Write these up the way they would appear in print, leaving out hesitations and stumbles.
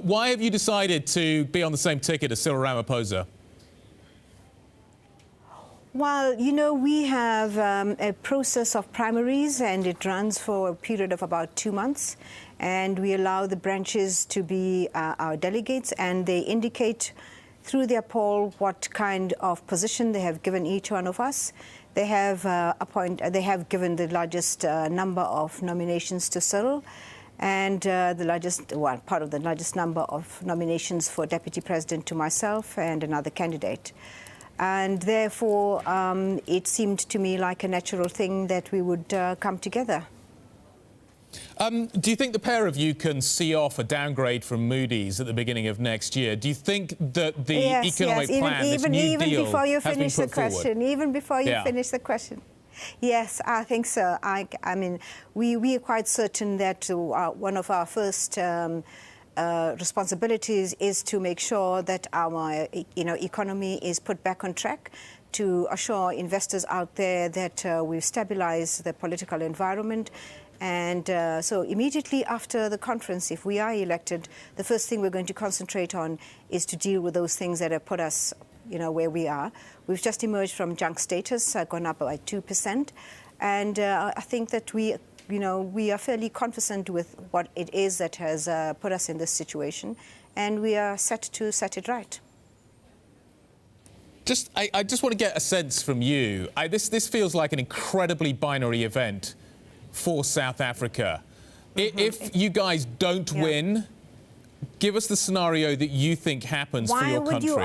Why have you decided to be on the same ticket as Cyril Ramaphosa? Well, you know, we have a process of primaries, and it runs for a period of about 2 months. And we allow the branches to be our delegates, and they indicate through their poll what kind of position they have given each one of us. They have given the largest number of nominations to Cyril, and part of the largest number of nominations for Deputy President to myself and another candidate. And therefore, it seemed to me like a natural thing that we would come together. Do you think the pair of you can see off a downgrade from Moodys at the beginning of next year? Do you think that the economic plan, this new deal, before you has finish been the put forward? question, even before you finish the question. Yes, I think so. I mean, we are quite certain that one of our first responsibilities is to make sure that our economy is put back on track, to assure investors out there that we've stabilized the political environment. And so immediately after the conference, if we are elected, the first thing we're going to concentrate on is to deal with those things that have put us, where we are. We've just emerged from junk status, gone up by 2%. And I think that we are fairly confident with what it is that has put us in this situation, and we are set to set it right. I just want to get a sense from you. This feels like an incredibly binary event for South Africa. If you guys don't win, give us the scenario that you think happens for your country.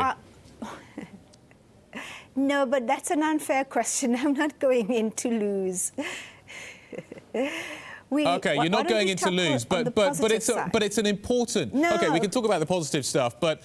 No, but that's an unfair question. I'm not going in to lose. Okay, you're not going in to lose, but it's an important. No. Okay, we can talk about the positive stuff, but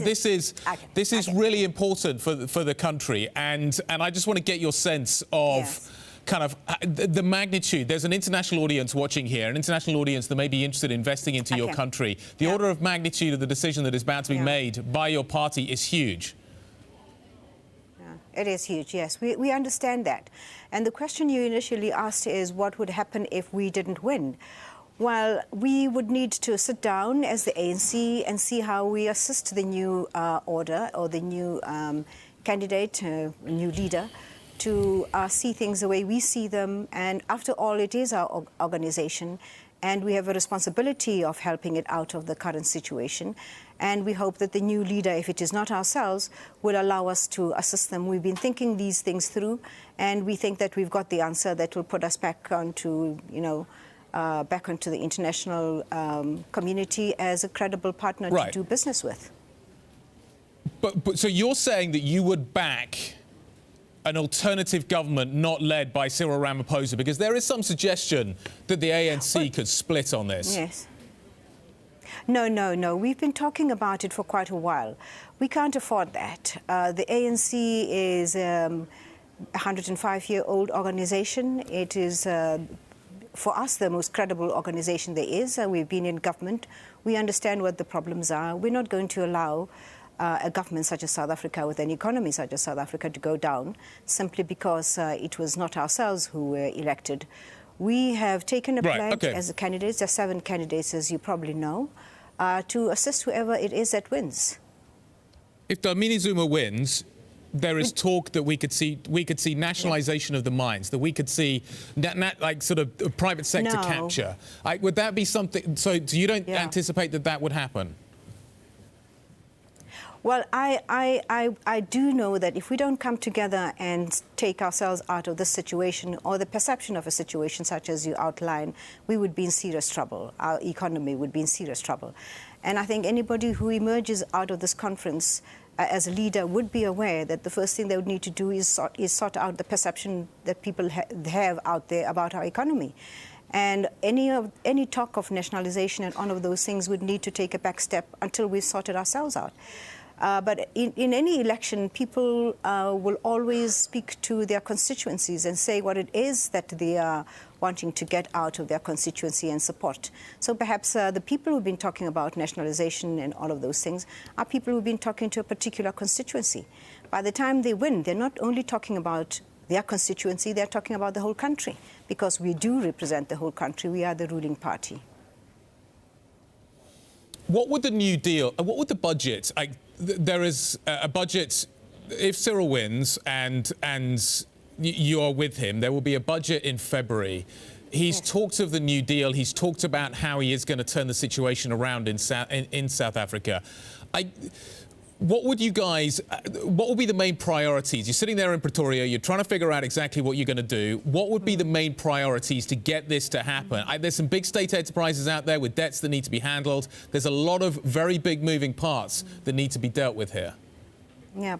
this is really important for the country, and I just want to get your sense of kind of the magnitude. There's an international audience watching here, an international audience that may be interested in investing into your country. The order of magnitude of the decision that is about to be made by your party is huge. It is huge, yes. We understand that. And the question you initially asked is what would happen if we didn't win? Well, we would need to sit down as the ANC and see how we assist the new order or the new candidate, new leader, to see things the way we see them. And after all, it is our organization, and we have a responsibility of helping it out of the current situation. And we hope that the new leader, if it is not ourselves, will allow us to assist them. We've been thinking these things through, and we think that we've got the answer that will put us back onto, back onto the international community as a credible partner to do business with. But so you're saying that you would back an alternative government not led by Cyril Ramaphosa, because there is some suggestion that the ANC could split on this. Yes. No. We've been talking about it for quite a while. We can't afford that. The ANC is a 105-year-old organization. It is, for us, the most credible organization there is. We've been in government. We understand what the problems are. We're not going to allow a government such as South Africa, with an economy such as South Africa, to go down simply because it was not ourselves who were elected. We have taken a pledge as the candidates, there are 7 candidates, as you probably know, to assist whoever it is that wins. If Dlamini Zuma wins, there is talk that we could see nationalisation of the mines, that we could see like sort of private sector capture. Would that be something? So you don't anticipate that would happen? Well, I do know that if we don't come together and take ourselves out of this situation, or the perception of a situation such as you outline, we would be in serious trouble. Our economy would be in serious trouble. And I think anybody who emerges out of this conference as a leader would be aware that the first thing they would need to do is sort out the perception that people have out there about our economy. And any talk of nationalisation and all of those things would need to take a back step until we've sorted ourselves out. But in any election, people will always speak to their constituencies and say what it is that they are wanting to get out of their constituency and support. So perhaps the people who've been talking about nationalisation and all of those things are people who've been talking to a particular constituency. By the time they win, they're not only talking about their constituency, they're talking about the whole country, because we do represent the whole country. We are the ruling party. What would the New Deal, what would the budget, there is a budget, if Cyril wins and you are with him, there will be a budget in February. He's talked of the New Deal. He's talked about how he is going to turn the situation around in South Africa. What would you guys, what would be the main priorities? You're sitting there in Pretoria, you're trying to figure out exactly what you're going to do. What would be the main priorities to get this to happen? There's some big state enterprises out there with debts that need to be handled. There's a lot of very big moving parts that need to be dealt with here. Yeah,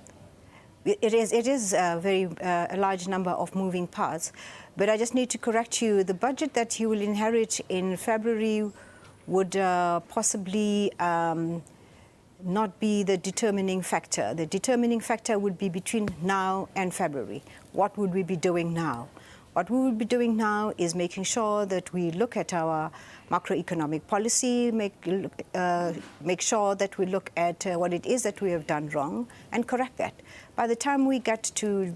it is a large number of moving parts. But I just need to correct you. The budget that you will inherit in February would possibly not be the determining factor. The determining factor would be between now and February. What would we be doing now? What we would be doing now is making sure that we look at our macroeconomic policy, make sure that we look at what it is that we have done wrong and correct that. By the time we get to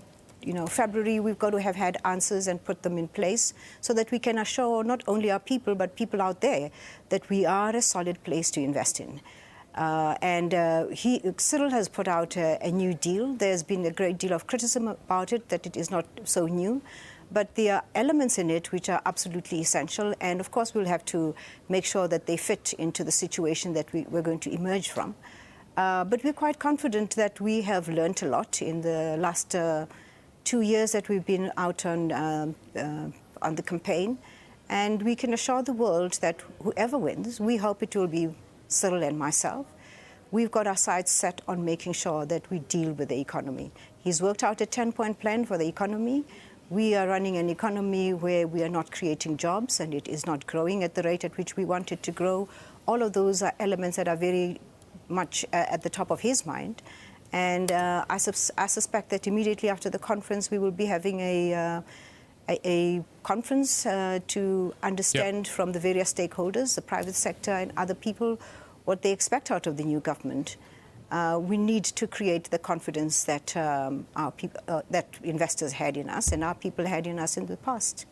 February, we've got to have had answers and put them in place so that we can assure not only our people, but people out there that we are a solid place to invest in. Cyril has put out a new deal. There's been a great deal of criticism about it, that it is not so new. But there are elements in it which are absolutely essential. And, of course, we'll have to make sure that they fit into the situation that we're going to emerge from. But we're quite confident that we have learned a lot in the last 2 years that we've been out on the campaign. And we can assure the world that whoever wins, we hope it will be Cyril and myself, we've got our sights set on making sure that we deal with the economy. He's worked out a 10-point plan for the economy. We are running an economy where we are not creating jobs and it is not growing at the rate at which we want it to grow. All of those are elements that are very much at the top of his mind. And I suspect that immediately after the conference, we will be having a conference to understand from the various stakeholders, the private sector and other people, what they expect out of the new government. We need to create the confidence that our people, that investors had in us and our people had in us in the past.